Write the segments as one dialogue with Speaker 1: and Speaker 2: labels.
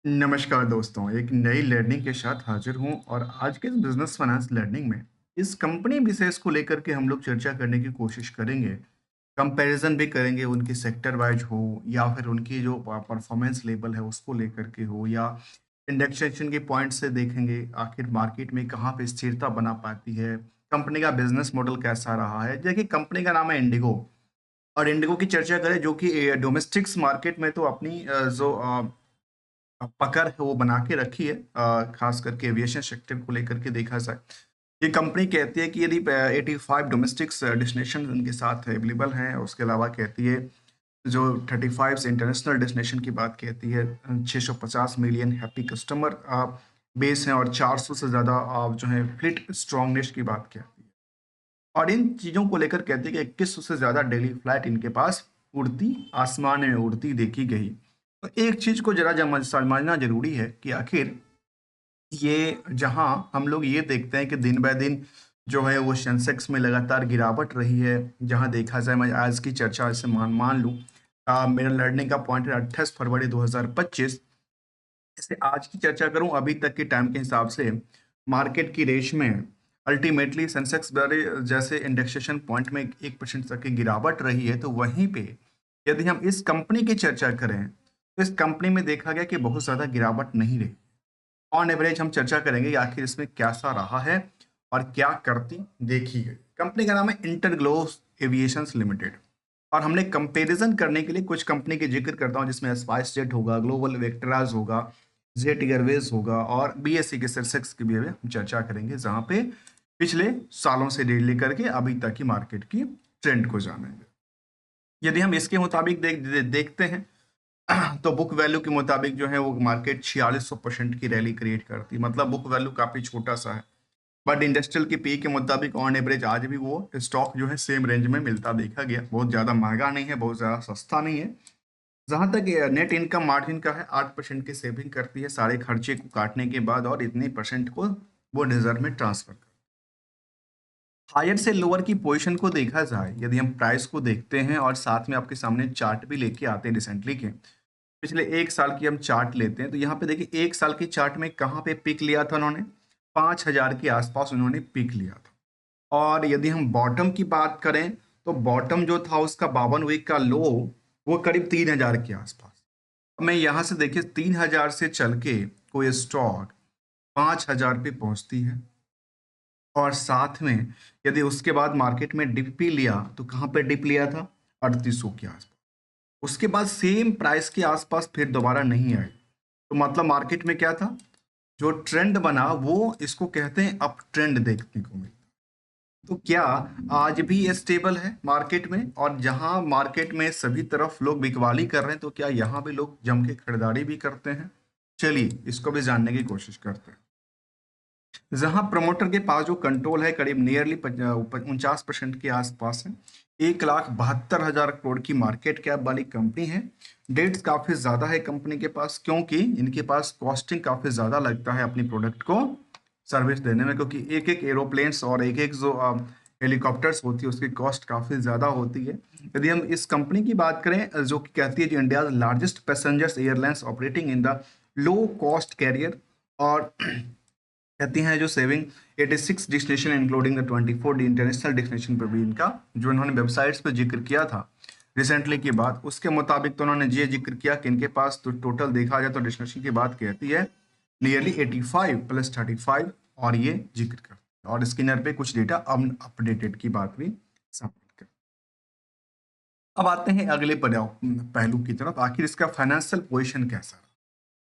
Speaker 1: नमस्कार दोस्तों, एक नई लर्निंग के साथ हाजिर हूँ और आज के इस बिजनेस फाइनेंस लर्निंग में इस कंपनी विशेष को लेकर के हम लोग चर्चा करने की कोशिश करेंगे। कंपैरिजन भी करेंगे, उनकी सेक्टर वाइज हो या फिर उनकी जो परफॉर्मेंस लेवल है उसको लेकर के हो, या इंडेक्सेशन के पॉइंट से देखेंगे आखिर मार्केट में कहाँ पे स्थिरता बना पाती है, कंपनी का बिजनेस मॉडल कैसा रहा है। देखिए, कंपनी का नाम है इंडिगो और इंडिगो की चर्चा करें जो कि डोमेस्टिक्स मार्केट में तो अपनी जो पकड़ है वो बना के रखी है, खास करके एविएशन सेक्टर को लेकर के देखा जाए। ये कंपनी कहती है कि यदि 85 डोमेस्टिक्स डेस्टिनेशन उनके साथ अवेलेबल हैं, उसके अलावा कहती है जो 35 इंटरनेशनल डेस्टिनेशन की बात कहती है, 650 मिलियन हैप्पी कस्टमर बेस हैं और 400 से ज़्यादा जो है फ्लीट स्ट्रांगनेस की बात कहती है। और इन चीज़ों को लेकर कहती है कि 2100 से ज़्यादा डेली फ्लाइट इनके पास उड़ती आसमान में उड़ती देखी गई। तो एक चीज़ को जरा समझना जरूरी है कि आखिर ये जहां हम लोग ये देखते हैं कि दिन ब दिन जो है वो सेंसेक्स में लगातार गिरावट रही है। जहां देखा जाए, मैं आज की चर्चा से मान मान लूं, मेरा लर्निंग का पॉइंट है 28 फरवरी 2025। जैसे आज की चर्चा करूं अभी तक के टाइम के हिसाब से मार्केट की रेस में अल्टीमेटली सेंसेक्स बारे जैसे इंडेक्सेशन पॉइंट में 1% तक की गिरावट रही है। तो वहीं पे यदि हम इस कंपनी की चर्चा करें तो इस कंपनी में देखा गया कि बहुत ज़्यादा गिरावट नहीं रही। ऑन एवरेज हम चर्चा करेंगे कि आखिर इसमें कैसा रहा है और क्या करती देखी गई। कंपनी का नाम है इंटरग्लोब एविएशंस लिमिटेड और हमने कंपैरिजन करने के लिए कुछ कंपनी के जिक्र करता हूं, जिसमें स्पाइस जेट होगा, ग्लोबल वेक्टराज होगा, जेट एयरवेज होगा और बीएससी के सेंसेक्स की भी हम चर्चा करेंगे, जहां पे पिछले सालों से लेकर के अभी तक की मार्केट की ट्रेंड को जानेंगे। यदि हम इसके मुताबिक देखते हैं तो बुक वैल्यू के मुताबिक जो है वो मार्केट 4600% की रैली क्रिएट करती है। मतलब बुक वैल्यू काफी छोटा सा है, बट इंडस्ट्रियल की पी के मुताबिक ऑन एवरेज आज भी वो स्टॉक जो है सेम रेंज में मिलता देखा गया। बहुत ज्यादा महंगा नहीं है, बहुत ज्यादा सस्ता नहीं है। जहां तक नेट इनकम मार्जिन का है, 8% की सेविंग करती है सारे खर्चे को काटने के बाद और इतने परसेंट को वो रिजर्व में ट्रांसफर कर। हायर से लोअर की पोजीशन को देखा जाए, यदि हम प्राइस को देखते हैं और साथ में आपके सामने चार्ट भी लेके आते हैं रिसेंटली के, पिछले एक साल की हम चार्ट लेते हैं तो यहाँ पे देखिए एक साल की चार्ट में कहाँ पे पिक लिया था उन्होंने, 5000 के आसपास उन्होंने पिक लिया था। और यदि हम बॉटम की बात करें तो बॉटम जो था उसका 52 वीक का लो वो करीब 3000 के आसपास। अब मैं यहाँ से देखिए 3000 से चल के कोई स्टॉक 5000 पे पहुंचती है और साथ में यदि उसके बाद मार्केट में डिप भी लिया तो कहाँ पे डिप लिया था, 3800 के आसपास। उसके बाद सेम प्राइस के आसपास फिर दोबारा नहीं आई। तो मतलब मार्केट में क्या था, जो ट्रेंड बना वो इसको कहते हैं अप ट्रेंड देखने को मिला। तो क्या आज भी ये स्टेबल है मार्केट में, और जहां मार्केट में सभी तरफ लोग बिकवाली कर रहे हैं तो क्या यहाँ भी लोग जम के खरीदारी भी करते हैं? चलिए इसको भी जानने की कोशिश करते हैं। जहां प्रमोटर के पास जो कंट्रोल है करीब नियरली 49% के आसपास है, 1,72,000 करोड़ की मार्केट कैप वाली कंपनी है। डेट्स काफी ज्यादा है कंपनी के पास, क्योंकि इनके पास कॉस्टिंग काफी ज्यादा लगता है अपनी प्रोडक्ट को सर्विस देने में, क्योंकि एक एक एरोप्लेन्स और एक एक जो हेलीकॉप्टर्स होती है उसकी कॉस्ट काफी ज्यादा होती है। यदि हम इस कंपनी की बात करें जो कि कहती है India largest passengers airlines operating in the low cost carrier, और कहती हैं जो saving 86 destination including the 24 international destination पर भी इनका जो इन्होंने वेबसाइट्स पर जिक्र किया था रिसेंटली की बात, उसके मुताबिक तो उन्होंने ये जिक्र किया कि इनके पास तो टोटल देखा जाए तो डेस्टिनेशन की बात कहती है नियरली 85 प्लस 35, और ये जिक्र करती है और स्कैनर पे कुछ डेटा अपडेटेड की बात भी सबमिट कर। अब आते हैं अगले पहलू की तरफ, आखिर इसका फाइनेंशियल पोजिशन कैसा रहा।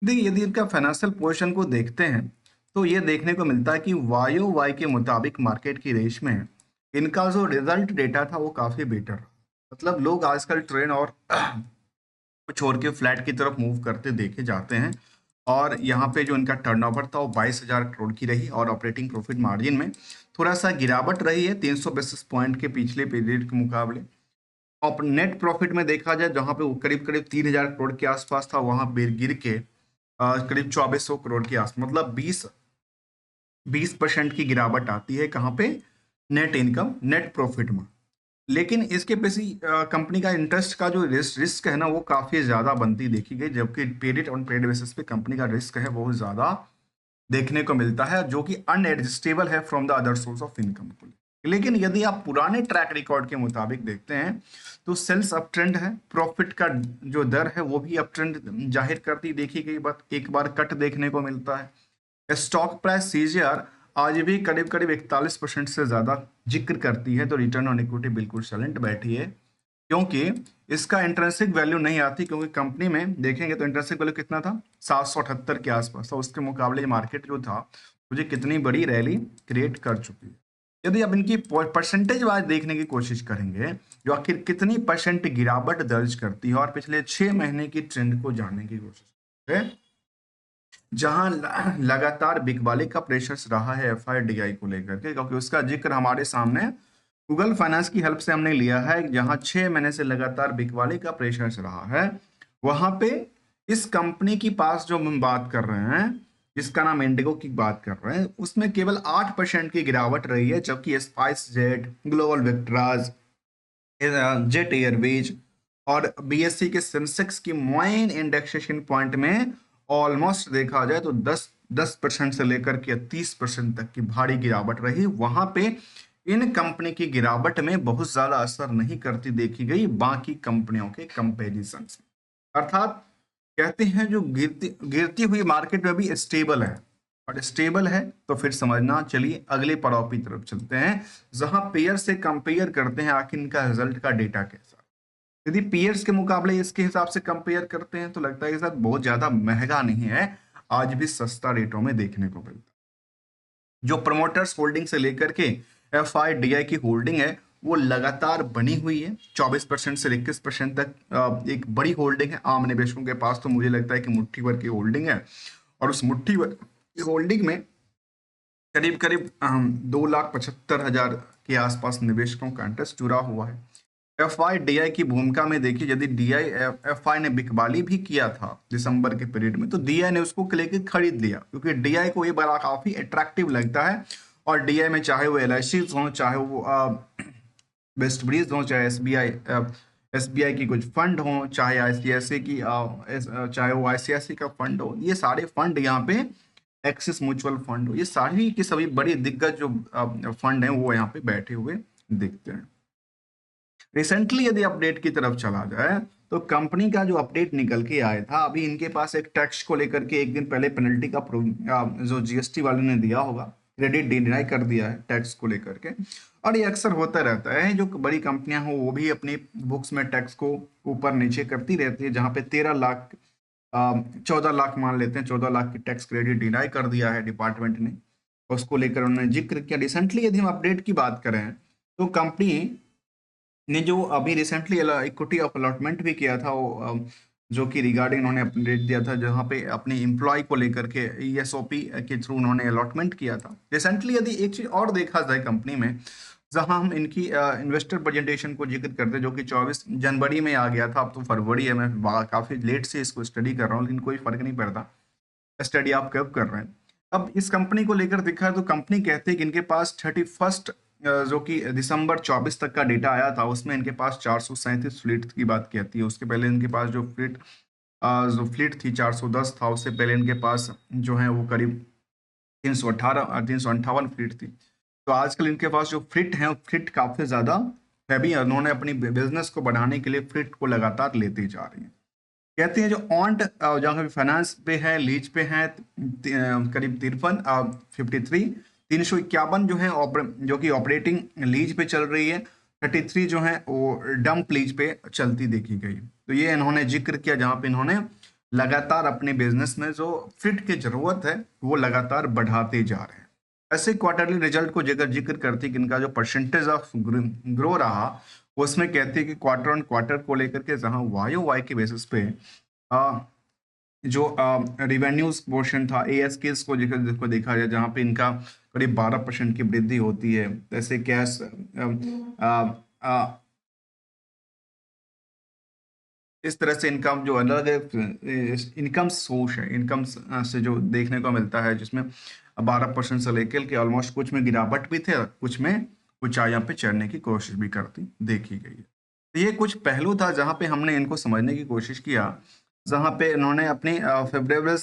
Speaker 1: देखिए, यदि इनका फाइनेंशियल पोजीशन को देखते हैं तो ये देखने को मिलता है कि वाई वाई के मुताबिक मार्केट की रेस में इनका जो रिजल्ट डेटा था वो काफी बेटर रहा। मतलब लोग आजकल ट्रेन और को छोड़ के फ्लैट की तरफ मूव करते देखे जाते हैं, और यहाँ पे जो इनका टर्नओवर था वो 22,000 करोड़ की रही और ऑपरेटिंग प्रॉफिट मार्जिन में थोड़ा सा गिरावट रही है 300 बेसिस पॉइंट के पिछले पीरियड के मुकाबले। और नेट प्रॉफिट में देखा जाए जहां पे वो करीब करीब 3,000 करोड़ के आसपास था, वहां गिर के करीब 2400 करोड़ के आस, मतलब 20% की गिरावट आती है कहाँ पे, नेट इनकम नेट प्रॉफिट में। लेकिन इसके पीछे कंपनी का इंटरेस्ट का जो रिस्क है ना वो काफी ज्यादा बनती देखी गई, जबकि पेड ऑन पेड बेसिस पे कंपनी का रिस्क है बहुत ज्यादा देखने को मिलता है, जो कि अनएडजस्टेबल है from the other source of income को। लेकिन यदि आप पुराने ट्रैक रिकॉर्ड के मुताबिक देखते हैं तो सेल्स अप ट्रेंड है, प्रॉफिट का जो दर है वो भी अप ट्रेंड जाहिर करती देखी गई, बात एक बार कट देखने को मिलता है। स्टॉक प्राइस सीजीआर आज भी करीब करीब 41% से ज्यादा जिक्र करती है, तो रिटर्न ऑन इक्विटी बिल्कुल साइलेंट बैठी है, क्योंकि इसका इंट्रिंसिक वैल्यू नहीं आती, क्योंकि कंपनी में देखेंगे तो इंट्रिंसिक वैल्यू कितना था 778 के आसपास, तो उसके मुकाबले मार्केट जो था मुझे कितनी बड़ी रैली क्रिएट कर चुकी है। यदि अब इनकी परसेंटेज वाइज देखने की कोशिश करेंगे जो आखिर कितनी परसेंट गिरावट दर्ज करती है, और पिछले 6 महीने की ट्रेंड को जानने की कोशिश करें, जहां लगातार बिकवाली का प्रेशर रहा है एफआईडीआई को लेकर के, क्योंकि उसका जिक्र हमारे सामने गूगल फाइनेंस की हेल्प से हमने लिया है, जहां 6 महीने से लगातार बिकवाली का प्रेशर रहा है। वहां पे इस कंपनी की पास जो हम बात कर रहे हैं, जिसका नाम इंडिगो की बात कर रहे हैं, उसमें केवल 8% की गिरावट रही है, जबकि स्पाइस जेट, ग्लोबल विक्ट्राज, जेट एयरवेज और बीएससी के सेंसेक्स की मेन इंडेक्सेशन पॉइंट में ऑलमोस्ट देखा जाए तो 10% से लेकर के 30% तक की भारी गिरावट रही। वहां पे इन कंपनी की गिरावट में बहुत ज्यादा असर नहीं करती देखी गई बाकी कंपनियों के कंपैरिजन से। अर्थात कहते हैं जो गिरती गिरती हुई मार्केट में भी स्टेबल है, और स्टेबल है तो फिर समझना, चलिए अगले पड़ाव की तरफ चलते हैं, जहां पेयर से कंपेयर करते हैं आखिर इनका रिजल्ट का डेटा कैसा। यदि पीयर्स के मुकाबले इसके हिसाब से कंपेयर करते हैं तो लगता है कि सर बहुत ज्यादा महंगा नहीं है, आज भी सस्ता रेटों में देखने को मिलता है। जो प्रमोटर्स होल्डिंग से लेकर के एफआईडीआई की होल्डिंग है वो लगातार बनी हुई है, 24% से 21% तक एक बड़ी होल्डिंग है आम निवेशकों के पास, तो मुझे लगता है कि मुट्ठी भर की होल्डिंग है, और उस मुट्ठी भर की होल्डिंग में करीब करीब 2,75,000 के आसपास निवेशकों का इंटरेस्ट जुड़ा हुआ है। एफआईडीआई की भूमिका में देखिए, यदि डीआई एफआई ने बिकवाली भी किया था दिसंबर के पीरियड में, तो डीआई ने उसको लेके खरीद लिया, क्योंकि डीआई को ये बड़ा काफी अट्रैक्टिव लगता है, और डीआई में चाहे वो एलआईसी हो, चाहे वो वेस्ट ब्रिज हो, चाहे एसबीआई की कुछ फंड हो, चाहे आईसीआईसी की चाहे वो आईसीआईसी का फंड हो, ये सारे फंड यहाँ पे एक्सिस म्यूचुअल फंड हो, ये सारी की सभी बड़ी दिग्गज जो फंड हैं वो यहाँ पे बैठे हुए दिखते हैं। रिसेंटली यदि अपडेट की तरफ चला जाए तो कंपनी का जो अपडेट निकल के आया था, अभी इनके पास एक टैक्स को लेकर के एक दिन पहले पेनल्टी का जो जीएसटी वाले ने दिया होगा, क्रेडिट डिनाई कर दिया है टैक्स को लेकर के, और ये अक्सर होता रहता है, जो बड़ी कंपनियां हो वो भी अपनी बुक्स में टैक्स को ऊपर नीचे करती रहती है, जहां पे 13 लाख 14 लाख मान लेते हैं, 14 लाख की टैक्स क्रेडिट डिनाई कर दिया है डिपार्टमेंट ने, उसको लेकर उन्होंने जिक्र किया। रिसेंटली यदि हम अपडेट की बात करें तो कंपनी ने जो अभी रिसेंटली इक्विटी ऑफ अलॉटमेंट भी किया था, वो जो कि रिगार्डिंग उन्होंने अपडेट दिया था, जहां पे अपने एम्प्लॉय को लेकर के ईएसओपी के थ्रू उन्होंने अलॉटमेंट किया था। रिसेंटली यदि एक चीज और देखा जाए कंपनी में, जहां हम इनकी इन्वेस्टर प्रेजेंटेशन को जिक्र करते जो कि 24 जनवरी में आ गया था, अब तो फरवरी है, मैं काफी लेट से इसको स्टडी कर रहा हूँ, लेकिन कोई फर्क नहीं पड़ता स्टडी आप कब कर रहे हैं। अब इस कंपनी को लेकर देखा तो कंपनी कहती है कि इनके पास 31 जो कि दिसंबर 24 तक का डेटा आया था, उसमें इनके पास 437 फ्लीट की बात कहती है। उसके पहले इनके पास जो फ्लीट थी 410 था, उससे पहले इनके पास जो है वो करीब 358 फ्लीट थी। तो आजकल इनके पास जो फ्लीट है फ्लीट काफी ज्यादा हैवी है, उन्होंने अपनी बिजनेस को बढ़ाने के लिए फ्लीट को लगातार लेते जा रही है। कहते हैं जो ऑन्ट जहाँ फाइनेंस पे है, लीज पे है करीब 53 351 जो है जो कि ऑपरेटिंग लीज पे चल रही है, 33 जो है वो डंप लीज पे चलती देखी गई। तो ये इन्होंने जिक्र किया, जहाँ पे इन्होंने लगातार अपने बिजनेस में जो फिट की जरूरत है वो लगातार बढ़ाते जा रहे हैं। ऐसे क्वार्टरली रिजल्ट को जिक्र जिक्र करती कि इनका जो परसेंटेज ऑफ ग्रो रहा, उसमें कहती है कि क्वार्टर ऑन क्वार्टर को लेकर के, जहां वाई के बेसिस पे आ, जो रिवेन्यूज पोर्शन था एएसकेस को जिसको देखा जाए, जहां पे इनका करीब 12% की वृद्धि होती है, जैसे कैश इस तरह से इनकम जो अलग इनकम सोर्स है, इनकम से जो देखने को मिलता है, जिसमें 12% से लेकर के ऑलमोस्ट कुछ में गिरावट भी थे, कुछ में ऊंचाइयों पे चढ़ने की कोशिश भी करती देखी गई है। तो ये कुछ पहलू था जहां पे हमने इनको समझने की कोशिश किया, जहां पे इन्होंने अपनी फेवरेबल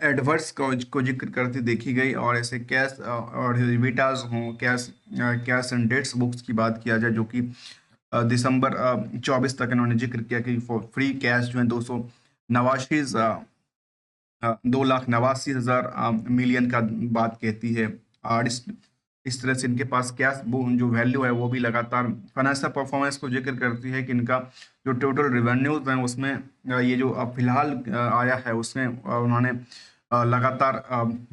Speaker 1: एडवर्स को जिक्र करती देखी गई। और ऐसे कैश और रिबीटाज हों, कैश एंड डेट्स बुक्स की बात किया जाए, जो कि दिसंबर 24 तक इन्होंने जिक्र किया कि फ्री कैश जो है 289 2,89,000 मिलियन का बात कहती है। और इस तरह से इनके पास कैश जो वैल्यू है वो भी लगातार फाइनेंशियल परफॉर्मेंस को जिक्र करती है कि इनका जो टोटल रेवेन्यूज हैं उसमें ये जो फिलहाल आया है उसमें उन्होंने लगातार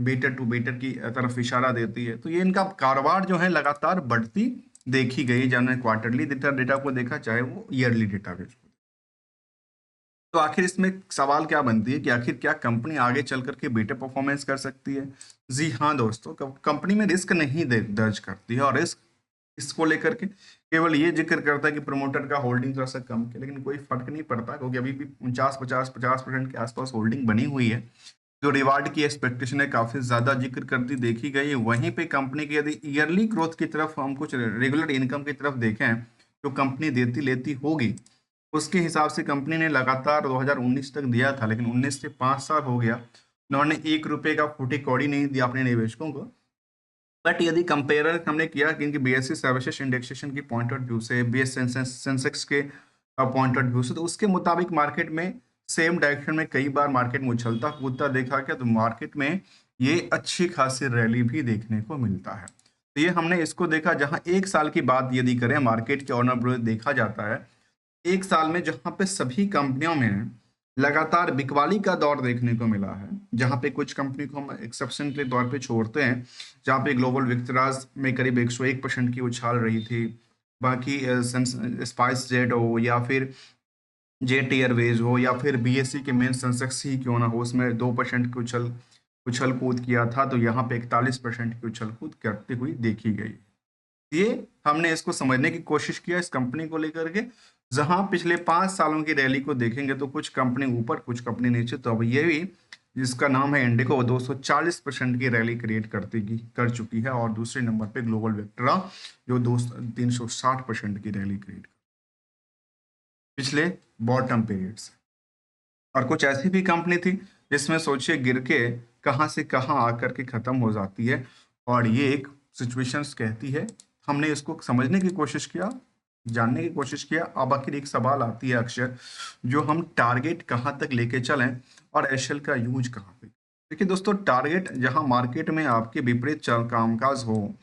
Speaker 1: बेटर टू बेटर की तरफ इशारा देती है। तो ये इनका कारोबार जो है लगातार बढ़ती देखी गई, चाहे क्वार्टरली डेटा को देखा चाहे वो ईयरली डेटा को। तो आखिर इसमें सवाल क्या बनती है कि आखिर क्या कंपनी आगे चल करके बेटर परफॉर्मेंस कर सकती है? जी हाँ दोस्तों, कंपनी में रिस्क नहीं दर्ज करती है, और रिस्क इसको लेकर के केवल ये जिक्र करता है कि प्रमोटर का होल्डिंग थोड़ा सा कम है, लेकिन कोई फर्क नहीं पड़ता क्योंकि अभी भी 50% के आसपास होल्डिंग बनी हुई है। जो रिवार्ड की एक्सपेक्टेशन है काफी ज्यादा जिक्र करती देखी गई है। वहीं पे कंपनी की यदि ईयरली ग्रोथ की तरफ हम कुछ रेगुलर इनकम की तरफ देखें जो कंपनी देती लेती होगी, उसके हिसाब से कंपनी ने लगातार 2019 तक दिया था, लेकिन 19 से 5 साल हो गया, उन्होंने 1 रुपए का फूटी कौड़ी नहीं दिया अपने निवेशकों को। बट यदि कंपेयर हमने किया क्योंकि बीएससी सर्विसेज इंडेक्सेशन की पॉइंट ऑफ व्यू से, बीएस सेंसेक्स के पॉइंट ऑफ व्यू से, तो उसके मुताबिक मार्केट में सेम डायरेक्शन में कई बार मार्केट में उछलता कूदता देखा गया। तो मार्केट में ये अच्छी खासी रैली भी देखने को मिलता है। तो ये हमने इसको देखा। जहां एक साल की बात यदि करें मार्केट के ऑनर ग्रोथ देखा जाता है, एक साल में जहां पे सभी कंपनियों में लगातार बिकवाली का दौर देखने को मिला है, जहां पे कुछ कंपनी को हम एक्सेप्शन के तौर पे छोड़ते हैं, जहां पे ग्लोबल विक्टराज में करीब 101% की उछाल रही थी। बाकी स्पाइस जेट हो या फिर जेट एयरवेज हो या फिर बीएससी के मेन सेंसेक्स ही क्यों ना हो, उसमें 2% की उछल कूद किया था, तो यहाँ पे 41% की उछल कूद करती हुई देखी गई। ये हमने इसको समझने की कोशिश किया इस कंपनी को लेकर के। जहां पिछले 5 सालों की रैली को देखेंगे तो कुछ कंपनी ऊपर कुछ कंपनी नीचे, तो अब ये भी जिसका नाम है इंडिको 240% की रैली क्रिएट कर चुकी है, और दूसरे नंबर पे ग्लोबल वेक्टरा जो 360% की रैली क्रिएट पिछले बॉटम पीरियड से। और कुछ ऐसी भी कंपनी थी जिसमें सोचिए गिर के कहां से कहां आकर के खत्म हो जाती है, और ये एक सिचुएशंस कहती है। हमने इसको समझने की कोशिश किया, जानने की कोशिश किया। अब आखिर एक सवाल आती है अक्सर, जो हम टारगेट कहां तक लेके चलें और एशल का यूज कहां पे। देखिए दोस्तों, टारगेट जहां मार्केट में आपके विपरीत कामकाज हो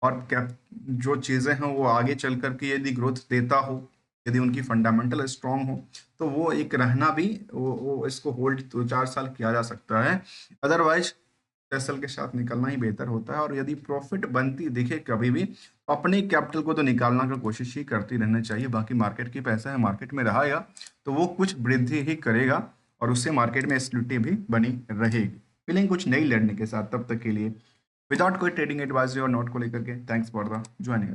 Speaker 1: और क्या जो चीजें हैं वो आगे चल करके यदि ग्रोथ देता हो, यदि उनकी फंडामेंटल स्ट्रांग हो, तो वो एक रहना भी वो इसको होल्ड 2-4 साल किया जा सकता है। अदरवाइज एसएल के साथ निकलना ही बेहतर होता है। और यदि प्रॉफिट बनती दिखे कभी भी, अपने कैपिटल को तो निकालना का कोशिश ही करती रहना चाहिए। बाकी मार्केट की पैसा है, मार्केट में रहेगा तो वो कुछ वृद्धि ही करेगा, और उससे मार्केट में स्टेबिलिटी भी बनी रहेगी। मिलेंगे कुछ नई लड़ने के साथ, तब तक के लिए विदाउट कोई ट्रेडिंग एडवाइजरी और नोट को लेकर के। Thanks for the joining.